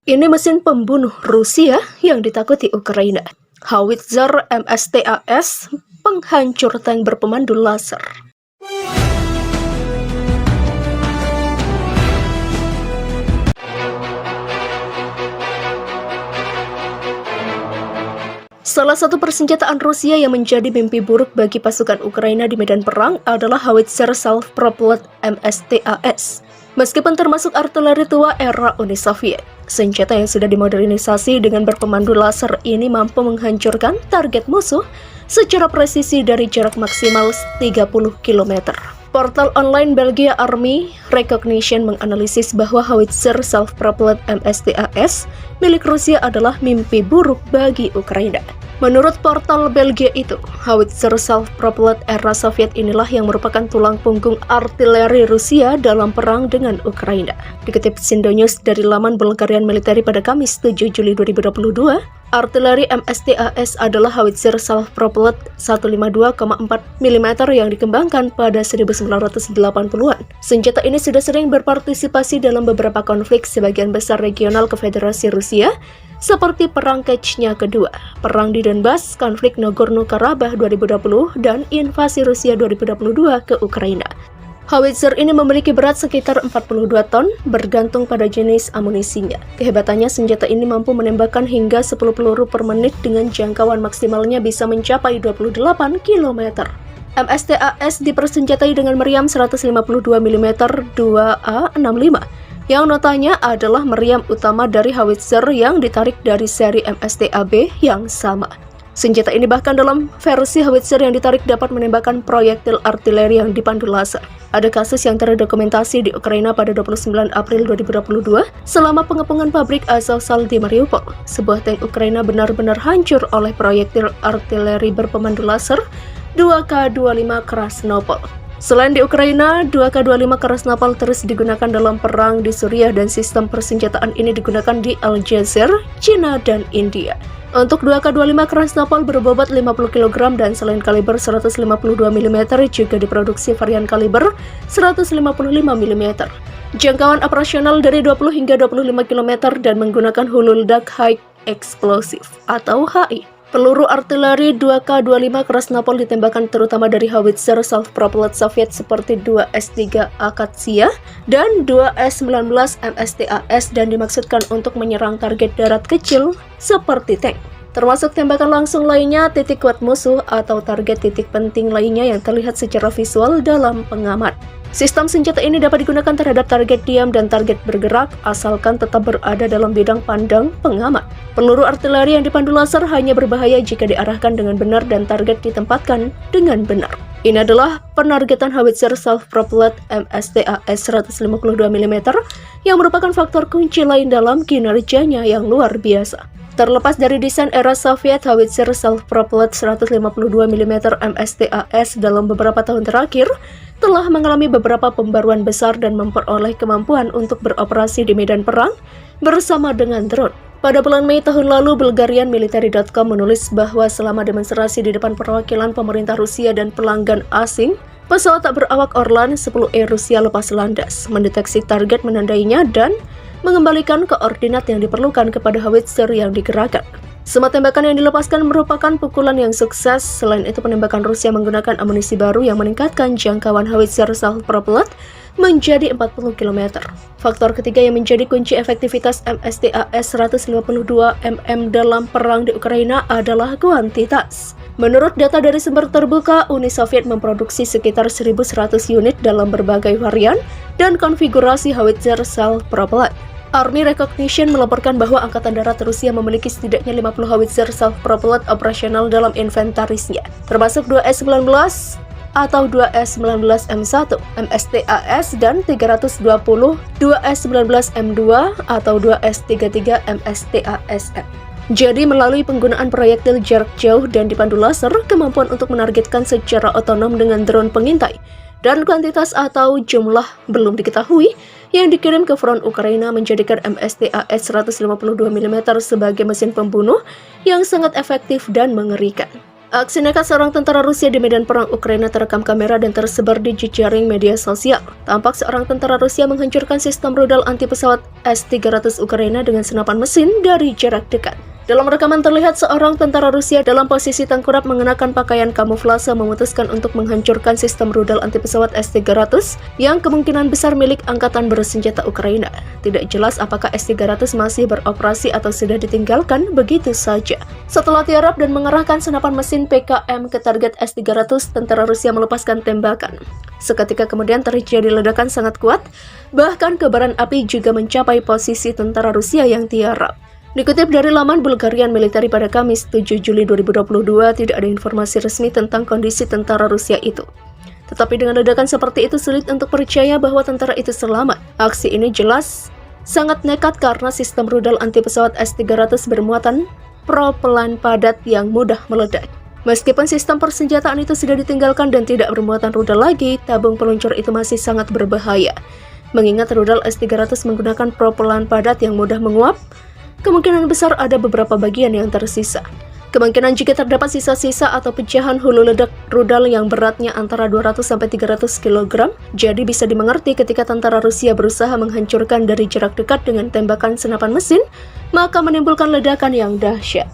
Ini mesin pembunuh Rusia yang ditakuti Ukraina. Howitzer MSTAS, penghancur tank berpemandu laser. Salah satu persenjataan Rusia yang menjadi mimpi buruk bagi pasukan Ukraina di medan perang adalah Howitzer Self-Propelled MSTAS. Meskipun termasuk artileri tua era Uni Soviet, senjata yang sudah dimodernisasi dengan berpemandu laser ini mampu menghancurkan target musuh secara presisi dari jarak maksimal 30 km. Portal online Belgia Army Recognition menganalisis bahwa Howitzer Self-Propelled MSTAS milik Rusia adalah mimpi buruk bagi Ukraina. Menurut portal Belgia itu, Howitzer Self-Propelled era Soviet inilah yang merupakan tulang punggung artileri Rusia dalam perang dengan Ukraina. Dikutip Sindonews dari laman Bulgarian Military pada Kamis 7 Juli 2022, artileri MSTAS adalah Howitzer Self-Propelled 152,4 mm yang dikembangkan pada 1980-an. Senjata ini sudah sering berpartisipasi dalam beberapa konflik sebagian besar regional ke Federasi Rusia, seperti Perang Chechnya Kedua, Perang di Donbas, konflik Nagorno-Karabakh 2020, dan invasi Rusia 2022 ke Ukraina. Howitzer ini memiliki berat sekitar 42 ton, bergantung pada jenis amunisinya. Kehebatannya, senjata ini mampu menembakkan hingga 10 peluru per menit dengan jangkauan maksimalnya bisa mencapai 28 km. MSTAS dipersenjatai dengan meriam 152 mm 2A65, yang notanya adalah meriam utama dari Howitzer yang ditarik dari seri MSTAB yang sama. Senjata ini bahkan dalam versi Howitzer yang ditarik dapat menembakkan proyektil artileri yang dipandu laser. Ada kasus yang terdokumentasi di Ukraina pada 29 April 2022 selama pengepungan pabrik Azovstal di Mariupol. Sebuah tank Ukraina benar-benar hancur oleh proyektil artileri berpemandu laser 2K25 Krasnopol. Selain di Ukraina, 2K25 Krasnopol terus digunakan dalam perang di Suriah dan sistem persenjataan ini digunakan di Aljazair, Cina, dan India. Untuk 2K25 Krasnopol berbobot 50 kg dan selain kaliber 152 mm juga diproduksi varian kaliber 155 mm. Jangkauan operasional dari 20 hingga 25 km dan menggunakan hulu ledak High Explosive atau HI. Peluru artileri 2K25 Krasnopol ditembakkan terutama dari Howitzer Self-Propelled Soviet seperti 2S3 Akatsiya dan 2S19 MSTAS dan dimaksudkan untuk menyerang target darat kecil seperti tank. Termasuk tembakan langsung lainnya, titik kuat musuh atau target titik penting lainnya yang terlihat secara visual dalam pengamat. Sistem senjata ini dapat digunakan terhadap target diam dan target bergerak asalkan tetap berada dalam bidang pandang pengamat. Peluru artileri yang dipandu laser hanya berbahaya jika diarahkan dengan benar dan target ditempatkan dengan benar. Ini adalah penargetan Howitzer Self-Propelled MSTAS 152 mm yang merupakan faktor kunci lain dalam kinerjanya yang luar biasa. Terlepas dari desain era Soviet, Howitzer Self-Propelled 152 mm MSTAS dalam beberapa tahun terakhir telah mengalami beberapa pembaruan besar dan memperoleh kemampuan untuk beroperasi di medan perang bersama dengan drone. Pada bulan Mei tahun lalu, BulgarianMilitary.com menulis bahwa selama demonstrasi di depan perwakilan pemerintah Rusia dan pelanggan asing, pesawat tak berawak Orlan 10E Rusia lepas landas, mendeteksi target menandainya dan mengembalikan koordinat yang diperlukan kepada Howitzer yang digerakkan. Semua tembakan yang dilepaskan merupakan pukulan yang sukses. Selain itu, penembakan Rusia menggunakan amunisi baru yang meningkatkan jangkauan Howitzer Self-Propelled menjadi 40 km. Faktor ketiga yang menjadi kunci efektivitas MSTAS 152 mm dalam perang di Ukraina adalah kuantitas. Menurut data dari sumber terbuka, Uni Soviet memproduksi sekitar 1.100 unit dalam berbagai varian dan konfigurasi Howitzer Self-Propelled. Army Recognition melaporkan bahwa Angkatan Darat Rusia memiliki setidaknya 50 Howitzer Self-Propelled operasional dalam inventarisnya, termasuk 2S19 atau 2S19M1 MSTAS dan 320 2S19M2 atau 2S33 MSTASM. Jadi melalui penggunaan proyektil jarak jauh dan dipandu laser, kemampuan untuk menargetkan secara otonom dengan drone pengintai, dan kuantitas atau jumlah belum diketahui yang dikirim ke front Ukraina menjadikan MSTAS 152 mm sebagai mesin pembunuh yang sangat efektif dan mengerikan. Aksi nekat seorang tentara Rusia di medan perang Ukraina terekam kamera dan tersebar di jejaring media sosial. Tampak seorang tentara Rusia menghancurkan sistem rudal anti pesawat S-300 Ukraina dengan senapan mesin dari jarak dekat. Dalam rekaman terlihat seorang tentara Rusia dalam posisi tengkurap mengenakan pakaian kamuflase memutuskan untuk menghancurkan sistem rudal anti pesawat S-300 yang kemungkinan besar milik angkatan bersenjata Ukraina. Tidak jelas apakah S-300 masih beroperasi atau sudah ditinggalkan begitu saja. Setelah tiarap dan mengerahkan senapan mesin PKM ke target S-300, tentara Rusia melepaskan tembakan. Seketika kemudian terjadi ledakan sangat kuat, bahkan kobaran api juga mencapai posisi tentara Rusia yang tiarap. Dikutip dari laman Bulgarian Military pada Kamis 7 Juli 2022, tidak ada informasi resmi tentang kondisi tentara Rusia itu. Tetapi dengan ledakan seperti itu sulit untuk percaya bahwa tentara itu selamat. Aksi ini jelas sangat nekat karena sistem rudal anti pesawat S-300 bermuatan propelan padat yang mudah meledak. Meskipun sistem persenjataan itu sudah ditinggalkan dan tidak bermuatan rudal lagi, tabung peluncur itu masih sangat berbahaya. Mengingat rudal S-300 menggunakan propelan padat yang mudah menguap, kemungkinan besar ada beberapa bagian yang tersisa. Kemungkinan jika terdapat sisa-sisa atau pecahan hulu ledak rudal yang beratnya antara 200-300 kg, jadi bisa dimengerti ketika tentara Rusia berusaha menghancurkan dari jarak dekat dengan tembakan senapan mesin, maka menimbulkan ledakan yang dahsyat.